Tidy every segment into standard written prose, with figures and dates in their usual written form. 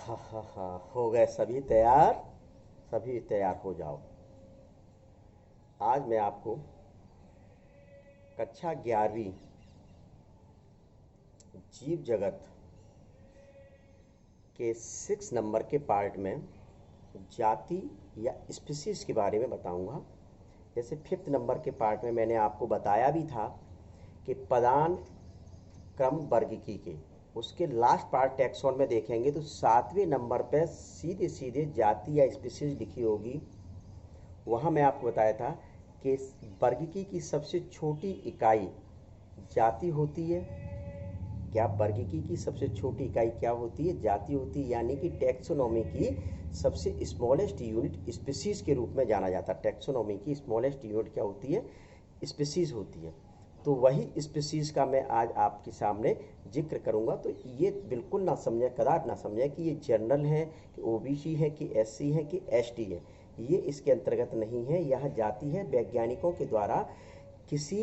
हा हो गए सभी तैयार। सभी तैयार हो जाओ। आज मैं आपको कक्षा 11वीं जीव जगत के 6 नंबर के पार्ट में जाति या स्पीसीज के बारे में बताऊंगा। जैसे 5th नंबर के पार्ट में मैंने आपको बताया भी था कि पदान क्रम वर्गीकी के उसके लास्ट पार्ट टैक्सॉन में देखेंगे तो 7वें नंबर पे सीधे सीधे जाति या स्पीसीज लिखी होगी। वहाँ मैं आपको बताया था कि वर्गीकी की सबसे छोटी इकाई जाति होती है। क्या वर्गीकी की सबसे छोटी इकाई क्या होती है? जाति होती है। यानी कि टैक्सोनॉमी की सबसे स्मॉलेस्ट यूनिट स्पीसीज के रूप में जाना जाता है। टैक्सोनॉमी की स्मॉलेस्ट यूनिट क्या होती है? स्पीसीज होती है। तो वही स्पीसीज का मैं आज आपके सामने जिक्र करूंगा। तो ये बिल्कुल ना समझें, कदापि ना समझें कि ये जनरल है कि ओबीसी है कि एससी है कि एसटी है। ये इसके अंतर्गत नहीं है। यह जाति है वैज्ञानिकों के द्वारा किसी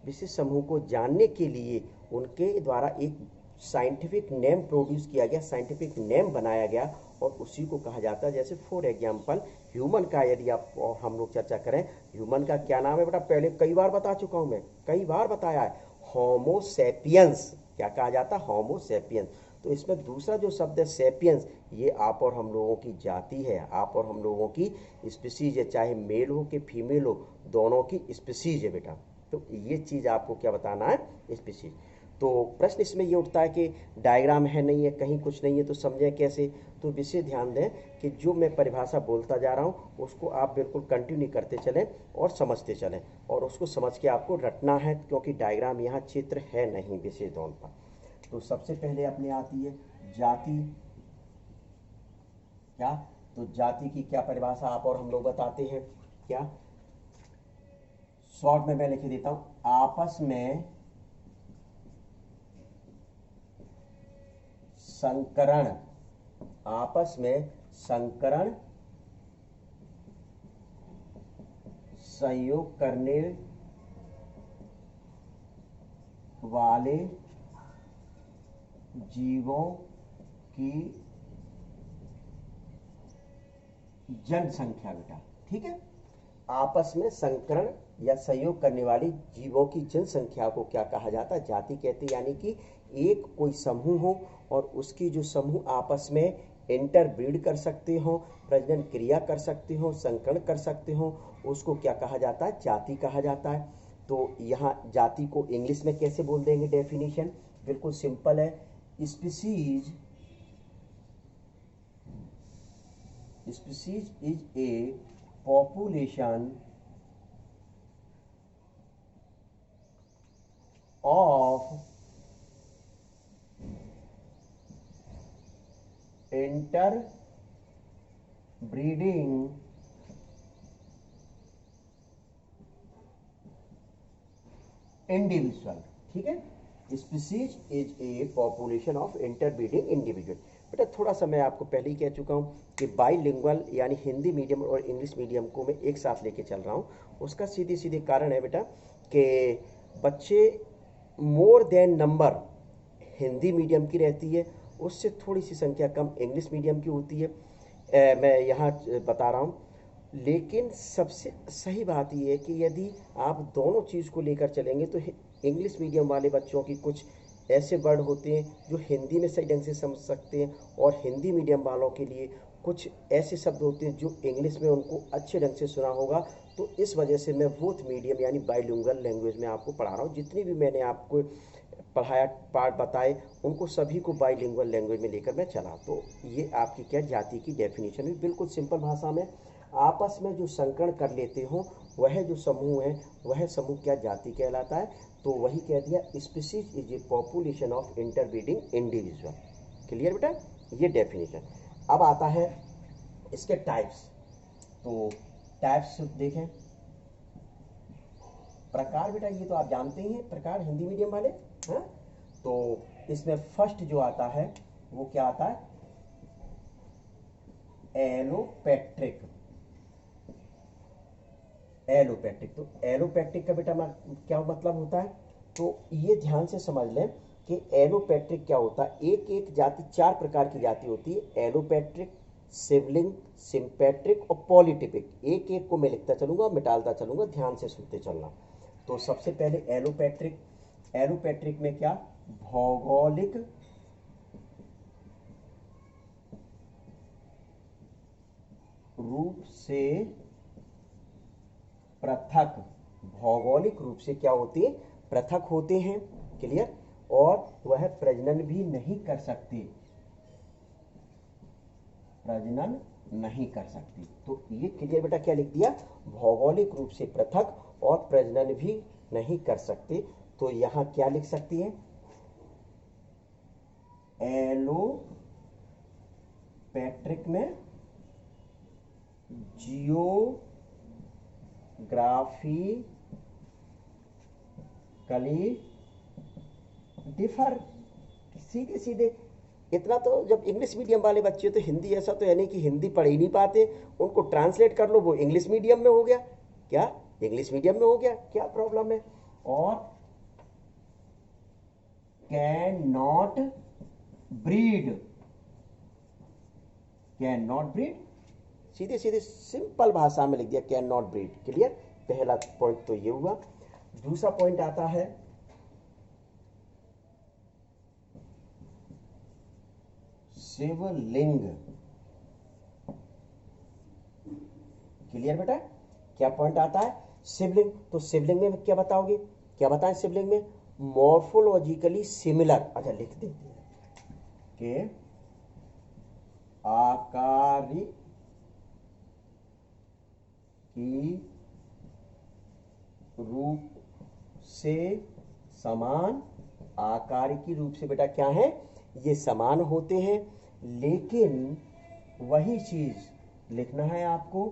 विशेष समूह को जानने के लिए उनके द्वारा एक साइंटिफिक नेम प्रोड्यूस किया गया, साइंटिफिक नेम बनाया गया और उसी को कहा जाता है। जैसे फॉर एग्जांपल ह्यूमन का यदि आप हम लोग चर्चा करें, ह्यूमन का क्या नाम है बेटा? पहले कई बार बता चुका हूं मैं, कई बार बताया है, होमो सेपियंस। क्या कहा जाता है? होमो सेपियंस। तो इसमें दूसरा जो शब्द है सेपियंस, ये आप और हम लोगों की जाति है, आप और हम लोगों की स्पीसीज है। चाहे मेल हो कि फीमेल हो, दोनों की स्पीसीज है बेटा। तो ये चीज़ आपको क्या बताना है? स्पीसीज। तो प्रश्न इसमें ये उठता है कि डायग्राम है नहीं है, कहीं कुछ नहीं है, तो समझें कैसे? तो विशेष ध्यान दें कि जो मैं परिभाषा बोलता जा रहा हूँ उसको आप बिल्कुल कंटिन्यू करते चलें और समझते चलें, और उसको समझ के आपको रटना है, क्योंकि डायग्राम यहाँ चित्र है नहीं विशेष तौर पर। तो सबसे पहले अपने आती है जाति। क्या? तो जाति की क्या परिभाषा आप और हम लोग बताते हैं? क्या? शॉर्ट में मैं लिख देता हूं, आपस में संकरण, आपस में संकरण, संयोग करने वाले जीवों की जनसंख्या बेटा। ठीक है? आपस में संकरण या संयोग करने वाली जीवों की जनसंख्या को क्या कहा जाता है? जाति कहते हैं। यानी कि एक कोई समूह हो और उसकी जो समूह आपस में इंटरब्रीड कर सकते हो, प्रजनन क्रिया कर सकते हो, संकरण कर सकते हो, उसको क्या कहा जाता है? जाति कहा जाता है। तो यहाँ जाति को इंग्लिश में कैसे बोल देंगे? डेफिनेशन बिल्कुल सिंपल है, species species is a population of interbreeding individual। ठीक है? Species is a population of interbreeding individual. बेटा थोड़ा सा मैं आपको पहले ही कह चुका हूँ कि बाईलिंगुअल यानी हिंदी मीडियम और इंग्लिश मीडियम को मैं एक साथ लेके चल रहा हूँ। उसका सीधे सीधे कारण है बेटा कि बच्चे more than number Hindi medium की रहती है, उससे थोड़ी सी संख्या कम इंग्लिश मीडियम की होती है। मैं यहाँ बता रहा हूँ। लेकिन सबसे सही बात यह है कि यदि आप दोनों चीज़ को लेकर चलेंगे तो इंग्लिश मीडियम वाले बच्चों की कुछ ऐसे वर्ड होते हैं जो हिंदी में सही ढंग से समझ सकते हैं, और हिंदी मीडियम वालों के लिए कुछ ऐसे शब्द होते हैं जो इंग्लिश में उनको अच्छे ढंग से सुना होगा। तो इस वजह से मैं बोथ मीडियम यानी बाइलिंगुअल लैंग्वेज में आपको पढ़ा रहा हूँ। जितनी भी मैंने आपको पढ़ाया पार्ट बताए उनको सभी को बाइलिंगुअल लैंग्वेज में लेकर मैं चला। तो ये आपकी क्या जाति की डेफिनेशन है, बिल्कुल सिंपल भाषा में। आपस में जो संकरण कर लेते हो वह जो समूह है वह समूह क्या जाति कहलाता है। तो वही कह दिया, species is a population of interbreeding individual. Clear बेटा? ये डेफिनेशन। अब आता है इसके टाइप्स। तो टाइप्स देखें, प्रकार बेटा ये तो आप जानते ही हैं, प्रकार हिंदी मीडियम वाले। हाँ, तो इसमें फर्स्ट जो आता है वो क्या आता है? एलोपैट्रिक। एलोपैट्रिक। तो एलोपैट्रिक का बेटा क्या मतलब होता है? तो ये ध्यान से समझ लें कि एलोपैट्रिक क्या होता है। एक एक जाति, 4 प्रकार की जाति होती है, एलोपैट्रिक, सिवलिंग, सिम्पैट्रिक और पॉलीटिपिक। एक एक को मैं लिखता चलूंगा, मिटालता चलूंगा, ध्यान से सुनते चलना। तो सबसे पहले एलोपैट्रिक। एलोपैट्रिक में क्या, भौगोलिक रूप से पृथक, भौगोलिक रूप से क्या होते हैं, पृथक होते हैं, क्लियर। और वह प्रजनन भी नहीं कर सकते, प्रजनन नहीं कर सकती। तो ये क्लियर बेटा, क्या लिख दिया, भौगोलिक रूप से पृथक और प्रजनन भी नहीं कर सकते। तो यहां क्या लिख सकती है, एलोपैट्रिक में जियोग्राफिकली डिफर। सीधे सीधे इतना तो, जब इंग्लिश मीडियम वाले बच्चे, तो हिंदी ऐसा तो है नहीं कि हिंदी पढ़ ही नहीं पाते, उनको ट्रांसलेट कर लो, वो इंग्लिश मीडियम में हो गया, क्या इंग्लिश मीडियम में हो गया, क्या प्रॉब्लम है। और can not breed, can not breed, सीधे सीधे सिंपल भाषा में लिख दिया, कैन नॉट ब्रीड, क्लियर। पहला पॉइंट तो ये हुआ। दूसरा पॉइंट आता है शिवलिंग, क्लियर बेटा। क्या पॉइंट आता है, शिवलिंग। तो शिवलिंग में क्या बताओगे, क्या बताएं शिवलिंग में, मॉर्फोलॉजिकली सिमिलर। अच्छा लिख देते हैं कि आकारी की रूप से समान, आकार की रूप से बेटा क्या है, ये समान होते हैं, लेकिन वही चीज लिखना है आपको,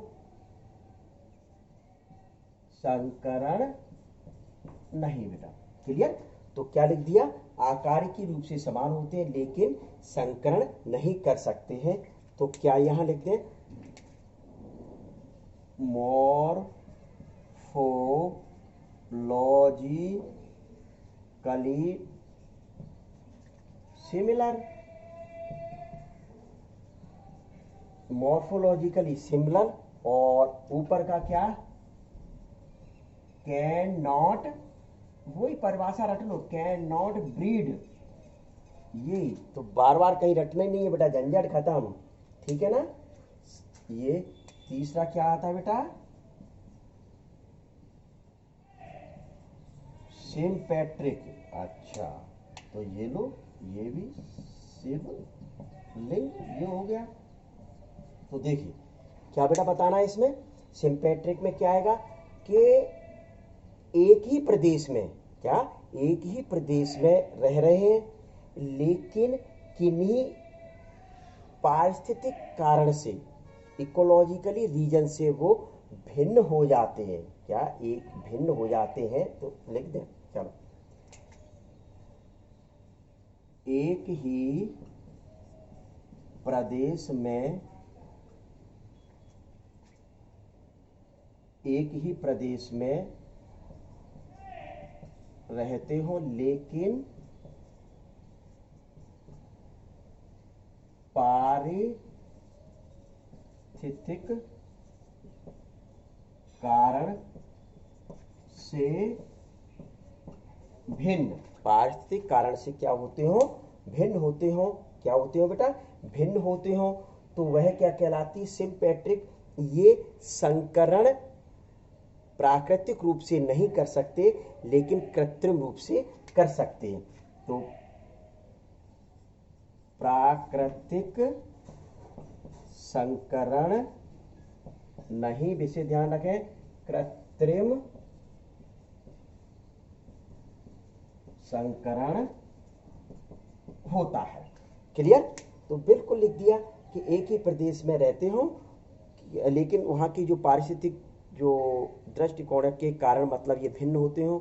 संकरण नहीं बेटा, क्लियर। तो क्या लिख दिया, आकार की रूप से समान होते हैं लेकिन संकरण नहीं कर सकते हैं। तो क्या यहां लिख दें, मॉर्फोलॉजिकली सिमिलर, मॉर्फोलॉजिकली सिमिलर। और ऊपर का क्या, कैन नॉट, वही परिभाषा रट लो, कैन नॉट ब्रीड। ये तो बार बार कहीं रटना ही नहीं है बेटा, झंझट खत्म, ठीक है ना। ये तीसरा क्या आता है बेटा, सिम्पैट्रिक। अच्छा तो ये लो, ये भी शिवलिंग, ये हो गया। तो देखिए क्या बेटा बताना है इसमें, सिम्पैट्रिक में क्या आएगा कि एक ही प्रदेश में, क्या एक ही प्रदेश में रह रहे हैं लेकिन किन्हीं पारिस्थितिक कारण से, इकोलॉजिकली रीजन से वो भिन्न हो जाते हैं, क्या एक भिन्न हो जाते हैं। तो लिख दें, चलो, एक ही प्रदेश में, एक ही प्रदेश में रहते हो लेकिन पारिस्थितिक कारण से भिन्न, पारिस्थितिक कारण से क्या होते हो, भिन्न होते हो। क्या होते हो बेटा, भिन्न होते हो। तो वह क्या कहलाती, सिम्पैट्रिक। ये संकरण प्राकृतिक रूप से नहीं कर सकते लेकिन कृत्रिम रूप से कर सकते हैं। तो प्राकृतिक संकरण नहीं, विशेष ध्यान रखें, कृत्रिम संकरण होता है, क्लियर। तो बिल्कुल लिख दिया कि एक ही प्रदेश में रहते हो लेकिन वहाँ की जो पारिस्थितिक जो दृष्टिकोण के कारण मतलब ये भिन्न होते हो,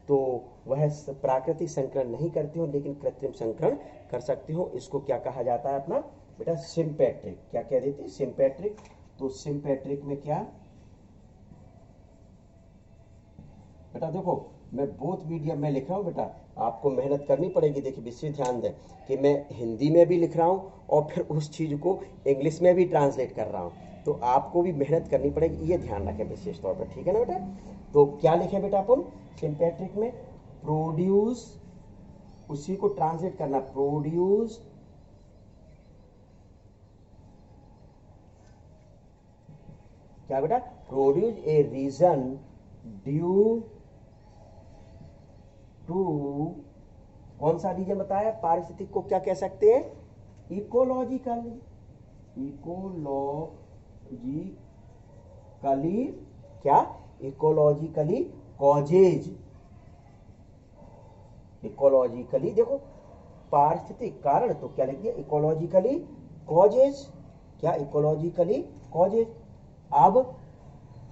तो वह प्राकृतिक संकरण नहीं करते हो लेकिन कृत्रिम संकरण कर सकते हो। इसको क्या कहा जाता है अपना बेटा, सिम्पैट्रिक। क्या कह देते हैं, सिम्पैट्रिक। तो सिम्पैट्रिक में क्या बेटा देखो, मैं बोथ मीडियम में लिख रहा हूँ बेटा, आपको मेहनत करनी पड़ेगी। देखिए विशेष ध्यान दें कि मैं हिंदी में भी लिख रहा हूँ और फिर उस चीज़ को इंग्लिश में भी ट्रांसलेट कर रहा हूँ, तो आपको भी मेहनत करनी पड़ेगी, ये ध्यान रखें विशेष तौर पर, ठीक है ना बेटा। तो क्या लिखें बेटा अपन सिंपैट्रिक में, प्रोड्यूस, उसी को ट्रांसलेट करना, प्रोड्यूस क्या बेटा, produce a region due to, कौन सा रीजन बताया, पारिस्थितिक को क्या कह सकते हैं, इकोलॉजिकली, इकोलॉजिकली क्या, इकोलॉजिकली कॉजेज, इकोलॉजिकली देखो पारिस्थितिक कारण, तो क्या लिख दिया, इकोलॉजिकली कॉजेज, क्या इकोलॉजिकली कॉजेज। अब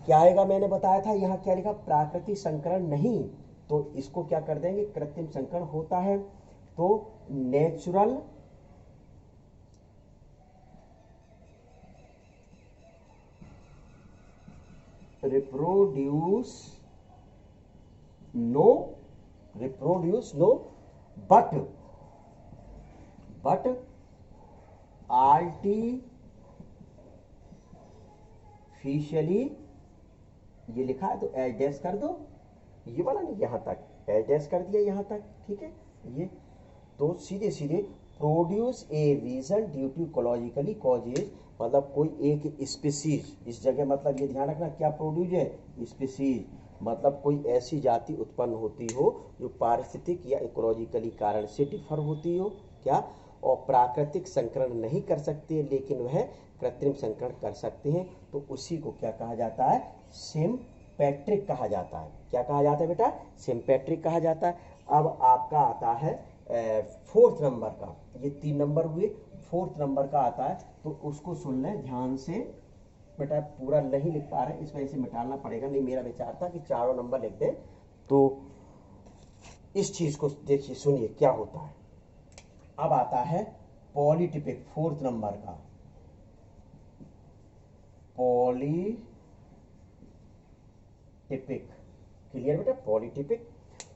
क्या आएगा, मैंने बताया था यहां क्या लिखा, प्राकृतिक संकरण नहीं, तो इसको क्या कर देंगे, कृत्रिम संकरण होता है, तो natural reproduce no, but artificially, ये लिखा है तो एडजस्ट कर दो, ये वाला नहीं, यहां तक एडजस्ट कर दिया यहां तक, ठीक है। ये तो सीधे सीधे produce a region due to ecologically causes, मतलब कोई एक स्पीसीज, इस जगह मतलब ये ध्यान रखना क्या प्रोड्यूस है, स्पीसीज, मतलब कोई ऐसी जाति उत्पन्न होती हो जो पारिस्थितिक या इकोलॉजिकली कारण से डिफर होती हो, क्या, और प्राकृतिक संकरण नहीं कर सकते लेकिन वह कृत्रिम संकरण कर सकते हैं, तो उसी को क्या कहा जाता है, सिम्पैट्रिक कहा जाता है। क्या कहा जाता है बेटा, सिम्पैट्रिक कहा जाता है। अब आपका आता है फोर्थ नंबर का, ये 3 नंबर हुए, फोर्थ नंबर का आता है, तो उसको सुन लें ध्यान से बेटा, पूरा नहीं लिख पा रहे इस वजह से मिटाना पड़ेगा, नहीं मेरा विचार था कि चारों नंबर लिख दें, तो इस चीज को देखिए सुनिए क्या होता है। अब आता है पॉलीटिपिक, फोर्थ नंबर का पॉलीटिपिक, क्लियर बेटा, पॉलीटिपिक।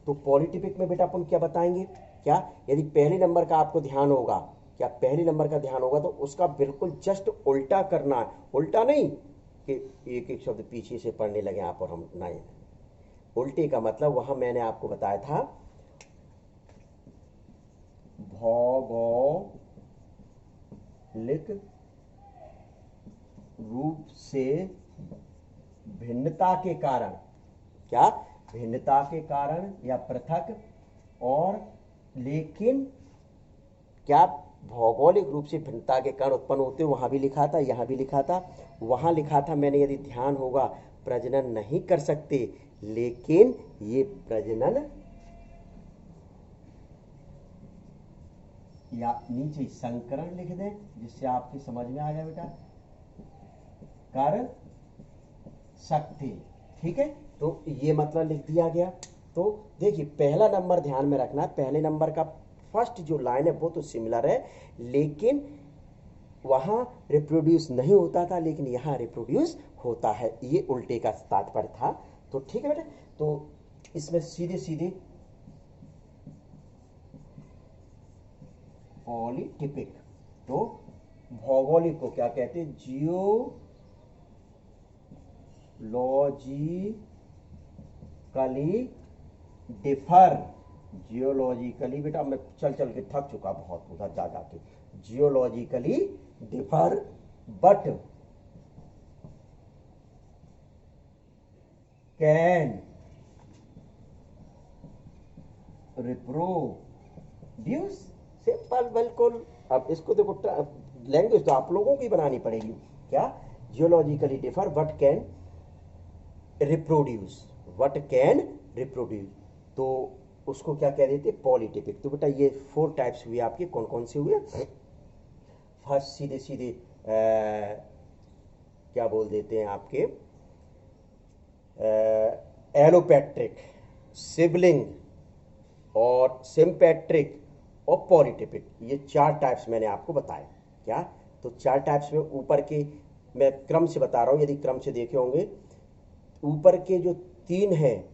तो पॉलीटिपिक में बेटा अपन क्या बताएंगे, क्या, यदि पहले नंबर का आपको ध्यान होगा, क्या पहले नंबर का ध्यान होगा, तो उसका बिल्कुल जस्ट उल्टा करना है, उल्टा नहीं कि एक एक शब्द पीछे से पढ़ने लगे आप और हम, नहीं, उल्टे का मतलब वहां मैंने आपको बताया था भौगोलिक रूप से भिन्नता के कारण, क्या, भिन्नता के कारण या पृथक, और लेकिन क्या भौगोलिक रूप से भिन्नता के कारण उत्पन्न होते, वहां भी लिखा था, यहां भी लिखा था, वहां लिखा था मैंने, यदि ध्यान होगा, प्रजनन नहीं कर सकते लेकिन ये प्रजनन, या नीचे संकरण लिख दें जिससे आपकी समझ में आ जाए बेटा, कर सकते, ठीक है, तो ये मतलब लिख दिया गया। तो देखिए पहला नंबर ध्यान में रखना, पहले नंबर का फर्स्ट जो लाइन है वो तो सिमिलर है, लेकिन वहां रिप्रोड्यूस नहीं होता था लेकिन यहां रिप्रोड्यूस होता है, ये उल्टे का तात्पर्य था। तो ठीक है बेटा, तो इसमें सीधे सीधे पॉलीटिपिक, तो भौगोलिक को क्या कहते हैं, जियोलॉजिकली डिफर, जियोलॉजिकली बेटा मैं चल चल के थक चुका बहुत उधर जा जाके, geologically differ but can reproduce, simple बिल्कुल। अब इसको देखो, लैंग्वेज तो आप लोगों की बनानी पड़ेगी, क्या, geologically differ but can reproduce, what can reproduce, तो उसको क्या कह देते, पॉलीटिपिक। तो बेटा ये 4 टाइप्स हुए आपके, कौन कौन से हुए, फर्स्ट सीधे सीधे क्या बोल देते हैं आपके, एलोपैट्रिक, सिबलिंग और सिम्पैट्रिक और पॉलीटिपिक, ये 4 टाइप्स मैंने आपको बताए, क्या, तो 4 टाइप्स में ऊपर के मैं क्रम से बता रहा हूं, यदि क्रम से देखे होंगे, ऊपर के जो 3 हैं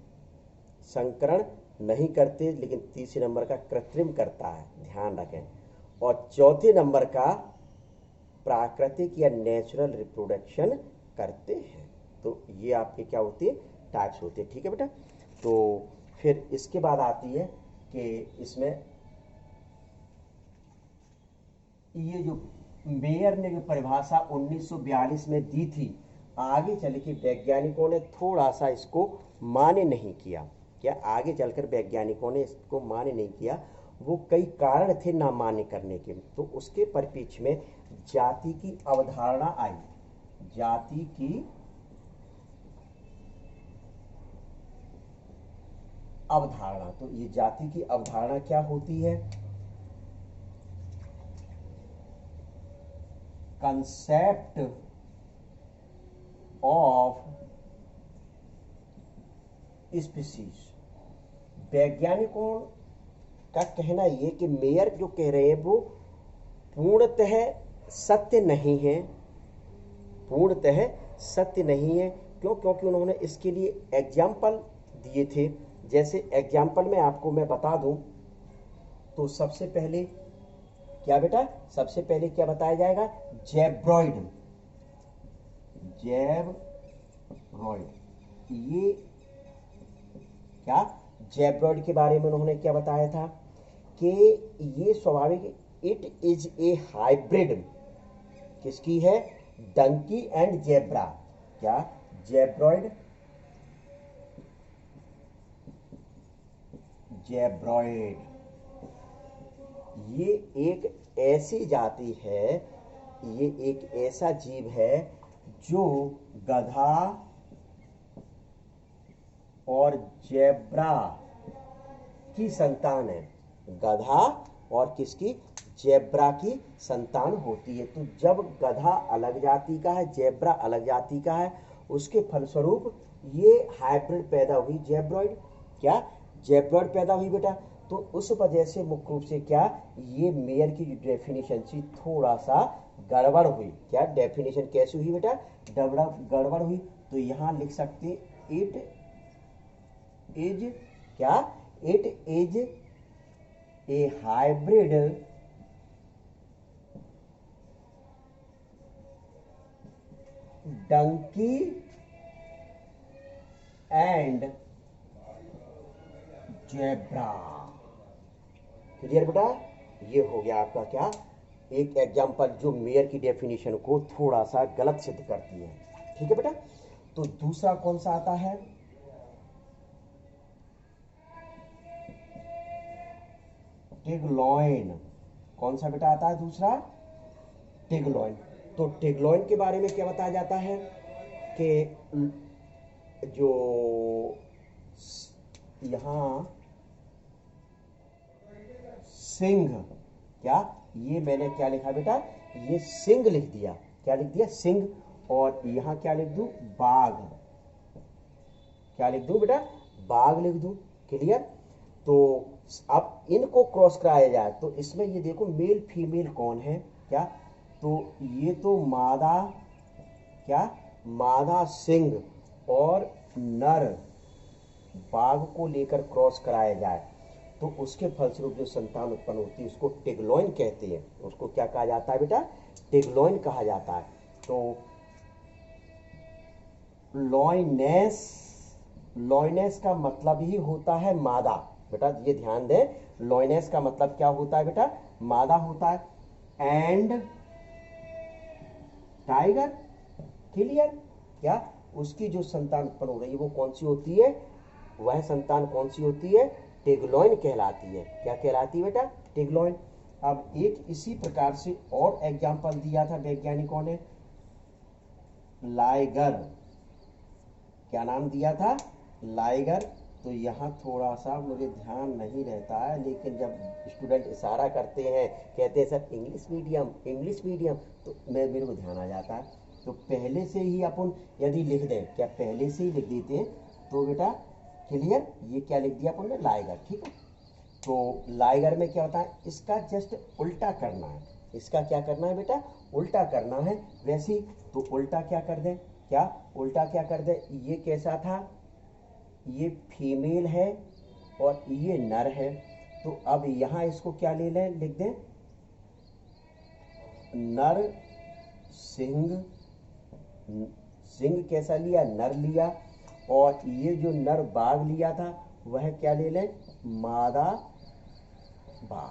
संकरण नहीं करते, लेकिन तीसरे नंबर का कृत्रिम करता है, ध्यान रखें। और चौथे नंबर का प्राकृतिक या नेचुरल रिप्रोडक्शन करते हैं। तो ये आपके क्या होते हैं, टाइप्स होते हैं, ठीक है बेटा। तो फिर इसके बाद आती है कि इसमें ये जो मेयर ने जो परिभाषा 1942 में दी थी, आगे चल के वैज्ञानिकों ने थोड़ा सा इसको मान्य नहीं किया। क्या आगे चलकर वैज्ञानिकों ने इसको मान्य नहीं किया, वो कई कारण थे ना मान्य करने के। तो उसके परिप्रेक्ष्य में जाति की अवधारणा आई, जाति की अवधारणा। तो ये जाति की अवधारणा क्या होती है, कंसेप्ट ऑफ स्पीसीज। वैज्ञानिकों का कहना ये कि मेयर जो कह रहे हैं वो पूर्णतः सत्य नहीं है, पूर्णतः सत्य नहीं है। क्यों? क्योंकि उन्होंने इसके लिए एग्जाम्पल दिए थे। जैसे एग्जाम्पल में आपको मैं बता दूं, तो सबसे पहले क्या बेटा, सबसे पहले क्या बताया जाएगा, जेब्रॉइड। जेब्रॉइड, ये क्या, जेब्रॉइड के बारे में उन्होंने क्या बताया था कि ये स्वाभाविक, इट इज ए हाइब्रिड, किसकी है, डंकी एंड जेब्रा। क्या, जेब्रॉइड, जेब्रॉइड ये एक ऐसी जाति है, ये एक ऐसा जीव है जो गधा और जेब्रा की संतान है। गधा और किसकी, जेब्रा की संतान होती है। तो जब गधा अलग जाति का है, जेब्रा अलग जाति का है, उसके फलस्वरूप ये हाइब्रिड पैदा हुई, जेब्रॉइड। क्या, जेब्रॉइड पैदा हुई बेटा। तो उस वजह से मुख्य रूप से क्या, ये मेयर की जो डेफिनेशन थी थोड़ा सा गड़बड़ हुई। क्या डेफिनेशन कैसी हुई बेटा, गड़बड़ हुई। तो यहां लिख सकते, इट इज क्या, it is a hybrid donkey and zebra. Clear बेटा, ये हो गया आपका क्या, एक एग्जांपल जो मेयर की डेफिनेशन को थोड़ा सा गलत सिद्ध करती है, ठीक है बेटा। तो दूसरा कौन सा आता है, टिग्लॉइन। कौन सा बेटा आता है दूसरा, टिग्लॉइन। तो टिग्लॉइन के बारे में क्या बताया जाता है कि जो यहां सिंह, क्या, ये मैंने क्या लिखा बेटा, ये सिंह लिख दिया। क्या लिख दिया, सिंह। और यहां क्या लिख दूं, बाघ। क्या लिख दूं बेटा, बाघ लिख दूं। क्लियर। तो अब इनको क्रॉस कराया जाए तो इसमें ये देखो मेल फीमेल कौन है, क्या, तो ये तो मादा, क्या, मादा सिंह और नर बाघ को लेकर क्रॉस कराया जाए तो उसके फलस्वरूप जो संतान उत्पन्न होती है उसको टिग्लॉइन कहते हैं। उसको क्या कहा जाता है बेटा, टिग्लॉइन कहा जाता है। तो लॉइनेस, लॉइनेस का मतलब ही होता है मादा। बेटा ये ध्यान दें, लॉइनेस का मतलब क्या होता है बेटा, मादा होता है। And tiger, clear. क्या, उसकी जो संतान उत्पन्न हो रही है वो कौन सी होती है, वह संतान कौन सी होती है, टिग्लॉइन कहलाती है। क्या कहलाती है बेटा, टिग्लॉइन। अब एक इसी प्रकार से और एग्जाम्पल दिया था वैज्ञानिकों ने, लाइगर। क्या नाम दिया था, लाइगर। तो यहाँ थोड़ा सा मुझे ध्यान नहीं रहता है, लेकिन जब स्टूडेंट इशारा करते हैं, कहते हैं sir English medium, English medium, तो मेरे को ध्यान आ जाता है। तो पहले से ही अपन यदि लिख दें, क्या पहले से ही लिख देते हैं तो बेटा क्लियर, ये क्या लिख दिया अपन ने, लाइगर, ठीक है। तो लाइगर में क्या होता है, इसका जस्ट उल्टा करना है। इसका क्या करना है बेटा, उल्टा करना है। वैसे ही तो उल्टा क्या कर दें, क्या उल्टा क्या कर दें, ये कैसा था, ये फीमेल है और ये नर है। तो अब यहाँ इसको क्या ले लें, लिख दें नर सिंह। सिंह कैसा लिया, नर लिया। और ये जो नर बाघ लिया था वह क्या ले लें, मादा बाघ।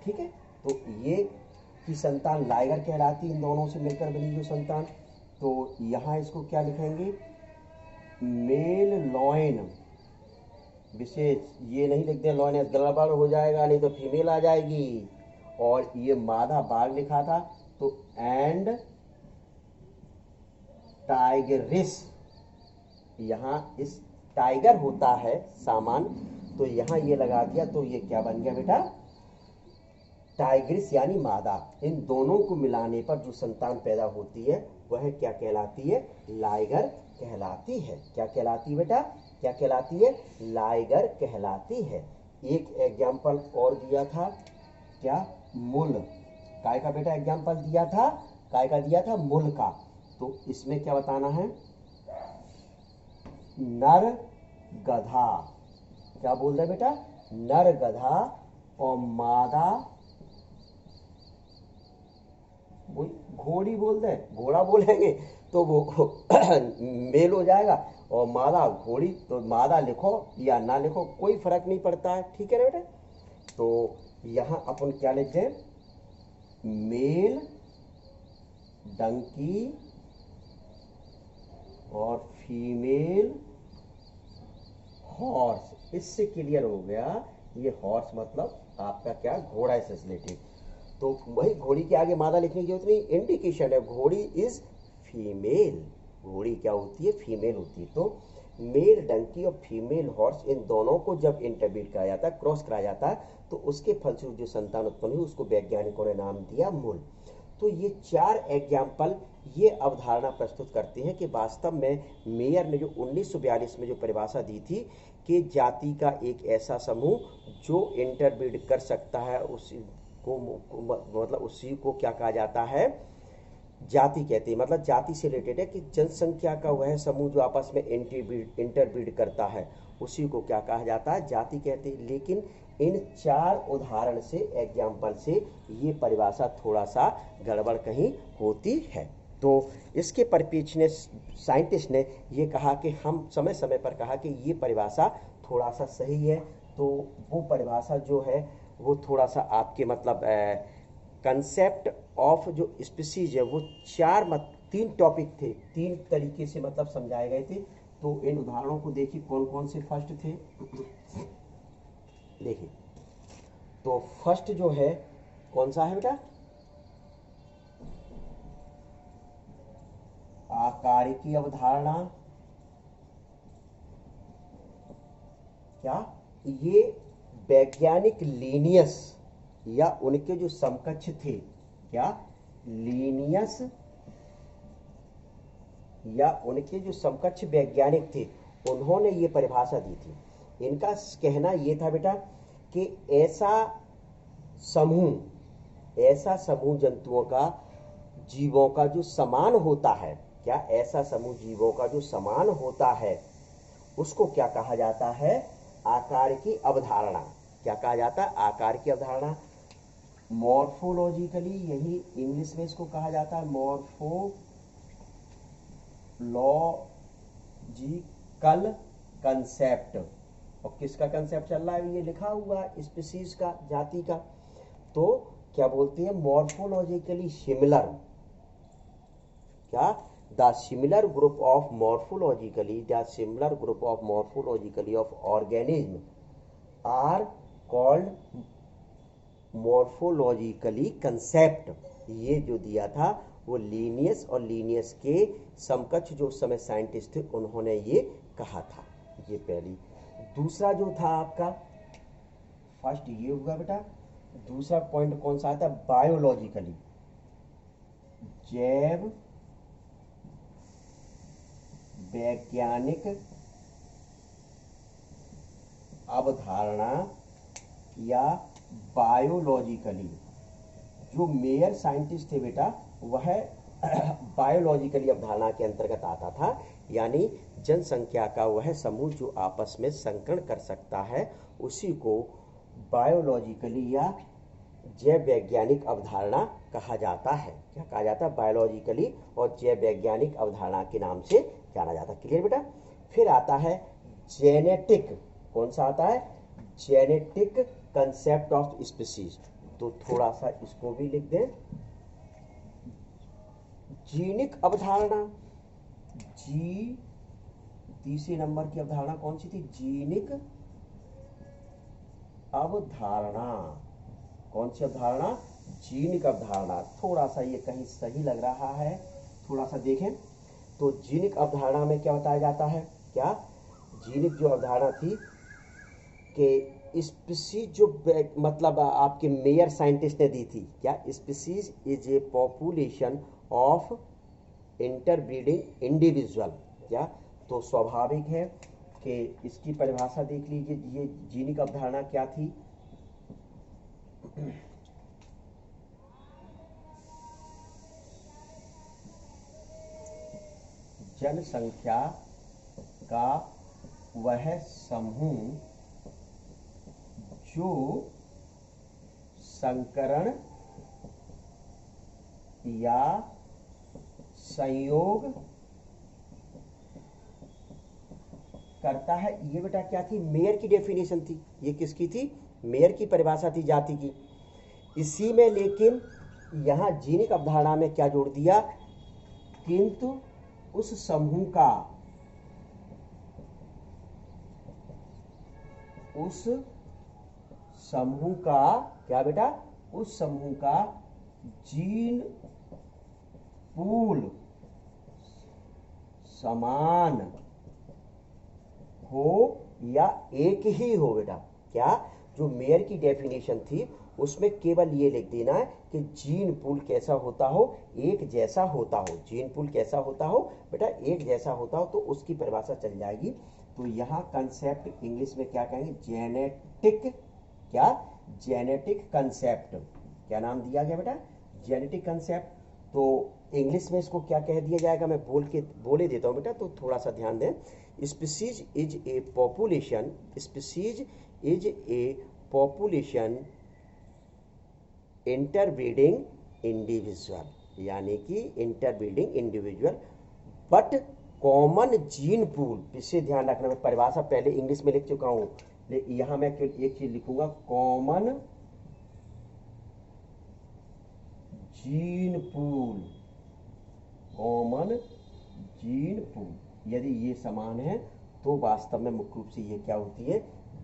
ठीक है, तो ये की संतान लाइगर कहलाती, इन दोनों से मिलकर बनी जो संतान। तो यहाँ इसको क्या लिखेंगे, मेल लॉयन विशेष। ये नहीं लिख दें लॉयन, गड़बड़ हो जाएगा, नहीं तो फीमेल आ जाएगी। और ये मादा बाघ लिखा था, तो एंड टाइगरिस। यहाँ इस टाइगर होता है सामान, तो यहाँ ये लगा दिया, तो ये क्या बन गया बेटा, टाइग्रिस यानी मादा। इन दोनों को मिलाने पर जो संतान पैदा होती है वह क्या कहलाती है, लाइगर कहलाती है। क्या कहलाती है बेटा, क्या कहलाती है, लाइगर कहलाती है। एक एग्जाम्पल और दिया था, क्या, मुल। काय का बेटा एग्जाम्पल दिया था, काय का दिया था, मुल का। तो इसमें क्या बताना है, नर गधा। क्या बोल रहे बेटा, नर गधा और मादा, घोड़ी बोल दे, घोड़ा बोलेंगे तो वो मेल हो जाएगा। और मादा घोड़ी, तो मादा लिखो या ना लिखो कोई फर्क नहीं पड़ता है। ठीक है ना बेटा। तो यहाँ अपन क्या लिखते हैं, मेल डंकी और फीमेल हॉर्स। इससे क्लियर हो गया, ये हॉर्स मतलब आपका क्या, घोड़ा से रिलेटेड। तो वही घोड़ी के आगे मादा लिखने की जरूरत नहीं, इंडिकेशन है, घोड़ी इज फीमेल। घोड़ी क्या होती है, फीमेल होती है। तो मेल डंकी और फीमेल हॉर्स, इन दोनों को जब इंटरब्रीड कराया जाता है, क्रॉस कराया जाता है, तो उसके फलस्वरूप जो संतान उत्पन्न हुई उसको वैज्ञानिकों ने नाम दिया मूल। तो ये 4 एग्जाम्पल ये अवधारणा प्रस्तुत करते हैं कि वास्तव में मेयर ने जो 1942 में जो परिभाषा दी थी कि जाति का एक ऐसा समूह जो इंटरब्रीड कर सकता है, उसी को मतलब उसी को क्या कहा जाता है, जाति कहते हैं। मतलब जाति से रिलेटेड है कि जनसंख्या का वह समूह जो आपस में इंटरब्रीड करता है उसी को क्या कहा जाता है, जाति कहते हैं। लेकिन इन 4 उदाहरण से, एग्जाम्पल से ये परिभाषा थोड़ा सा गड़बड़ कहीं होती है। तो इसके परिप्रेक्ष्य में साइंटिस्ट ने ये कहा कि हम समय समय पर कहा कि ये परिभाषा थोड़ा सा सही है। तो वो परिभाषा जो है वो थोड़ा सा आपके मतलब कंसेप्ट ऑफ जो स्पीसीज है वो 3 टॉपिक थे, 3 तरीके से मतलब समझाए गए थे। तो इन उदाहरणों को देखिए कौन कौन से फर्स्ट थे। देखिए, तो फर्स्ट जो है कौन सा है बेटा, आकारिकी अवधारणा। क्या, ये वैज्ञानिक लीनियस या उनके जो समकक्ष थे, क्या, लीनियस या उनके जो समकक्ष वैज्ञानिक थे उन्होंने ये परिभाषा दी थी। इनका कहना ये था बेटा कि ऐसा समूह जंतुओं का, जीवों का जो समान होता है, क्या, ऐसा समूह जीवों का जो समान होता है उसको क्या कहा जाता है, आकार की अवधारणा। क्या कहा जाता है, आकार की अवधारणा। मॉर्फोलॉजिकली, यही इंग्लिश में इसको कहा जाता है मॉर्फोलॉजिकल कंसेप्ट। और किसका कंसेप्ट चल रहा है, ये लिखा हुआ स्पीसीज का, जाति का। तो क्या बोलते हैं, मॉर्फोलॉजिकली सिमिलर। क्या, the similar group of morphologically of organism are called morphologically concept. ये जो दिया था वो लीनियस और लीनियस के समकक्ष जो उस समय साइंटिस्ट थे उन्होंने ये कहा था। ये पहली। दूसरा जो था आपका, फर्स्ट ये हुआ बेटा। दूसरा पॉइंट कौन सा आता है, बायोलॉजिकली, जैव वैज्ञानिक अवधारणा या बायोलॉजिकली। जो मेयर साइंटिस्ट थे बेटा वह बायोलॉजिकली अवधारणा के अंतर्गत आता था, यानी जनसंख्या का वह समूह जो आपस में संकरण कर सकता है उसी को बायोलॉजिकली या जैव वैज्ञानिक अवधारणा कहा जाता है। क्या कहा जाता है? बायोलॉजिकली और जैव वैज्ञानिक अवधारणा के नाम से जाना जाता है। क्लियर बेटा? फिर आता है जेनेटिक। कौन सा आता है? Genetic concept of species. तो थोड़ा सा इसको भी लिख दें, जीनिक अवधारणा। जी तीसरे नंबर की अवधारणा कौन सी थी? जीनिक अवधारणा। कौन सी अवधारणा? जीनिक अवधारणा। थोड़ा सा ये कहीं सही लग रहा है, थोड़ा सा देखें। तो जीनिक अवधारणा में क्या बताया जाता है? क्या जीनिक जो अवधारणा थी कि स्पीसीज जो मतलब आपके मेयर साइंटिस्ट ने दी थी, क्या species is a population of interbreeding individual. क्या? तो स्वाभाविक है कि इसकी परिभाषा देख लीजिए, ये जीनिक अवधारणा क्या थी? जनसंख्या का वह समूह जो संकरण या संयोग करता है। ये बेटा क्या थी? मेयर की डेफिनेशन थी। ये किसकी थी? मेयर की परिभाषा थी जाति की। इसी में लेकिन यहां जीनिक अवधारणा में क्या जोड़ दिया? किंतु उस समूह का, उस समूह का क्या बेटा? उस समूह का जीन पूल समान हो या एक ही हो। बेटा क्या? जो मेयर की डेफिनेशन थी उसमें केवल ये लिख देना है कि जीन पूल कैसा होता हो? एक जैसा होता हो। जीन पूल कैसा होता हो? बेटा एक जैसा होता हो, तो उसकी परिभाषा चल जाएगी। तो यहाँ कंसेप्ट इंग्लिश में क्या कहेंगे? जेनेटिक। क्या? Genetic concept. क्या नाम दिया गया बेटा? Genetic concept. तो इंग्लिश में इसको क्या कह दिया जाएगा? मैं बोले देता हूँ बेटा, तो थोड़ा सा ध्यान दें। Species is a population, species is a population interbreeding individual, यानी कि interbreeding individual but common gene pool. इससे ध्यान रखना, मैं परिभाषा पहले इंग्लिश में लिख चुका हूं, यहां मैं एक चीज लिखूंगा, common gene pool. Common gene pool यदि ये समान है तो वास्तव में मुख्य रूप से ये क्या होती है?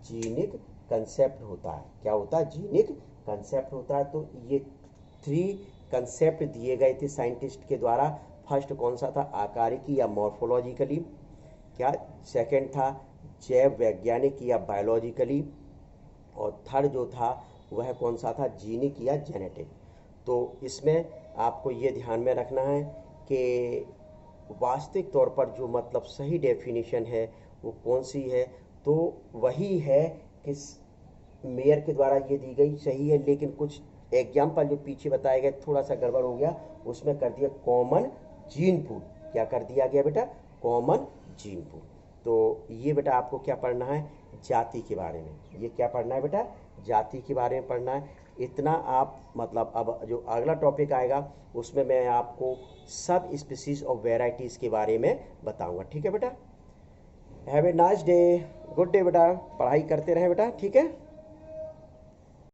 जीनिक कंसेप्ट होता है। क्या होता है? जीनिक कंसेप्ट होता है। तो ये 3 कंसेप्ट दिए गए थे साइंटिस्ट के द्वारा। फर्स्ट कौन सा था? आकारिकी या मॉर्फोलॉजिकली। क्या? सेकंड था जैव वैज्ञानिक या बायोलॉजिकली। और थर्ड जो था वह कौन सा था? जीनिक या जेनेटिक। तो इसमें आपको ये ध्यान में रखना है कि वास्तविक तौर पर जो मतलब सही डेफिनेशन है वो कौन सी है? तो वही है कि मेयर के द्वारा ये दी गई सही है, लेकिन कुछ एग्जाम्पल जो पीछे बताए गए थोड़ा सा गड़बड़ हो गया, उसमें कर दिया कॉमन जीन पूल। क्या कर दिया गया बेटा? Common gene pool. तो ये बेटा आपको क्या पढ़ना है? जाति के बारे में। ये क्या पढ़ना है बेटा? जाति के बारे में पढ़ना है। इतना आप मतलब अब जो अगला टॉपिक आएगा उसमें मैं आपको सब स्पीसीज और वेराइटीज़ के बारे में बताऊंगा। ठीक है बेटा? Have a nice day. Good day बेटा। पढ़ाई करते रहें बेटा। ठीक है?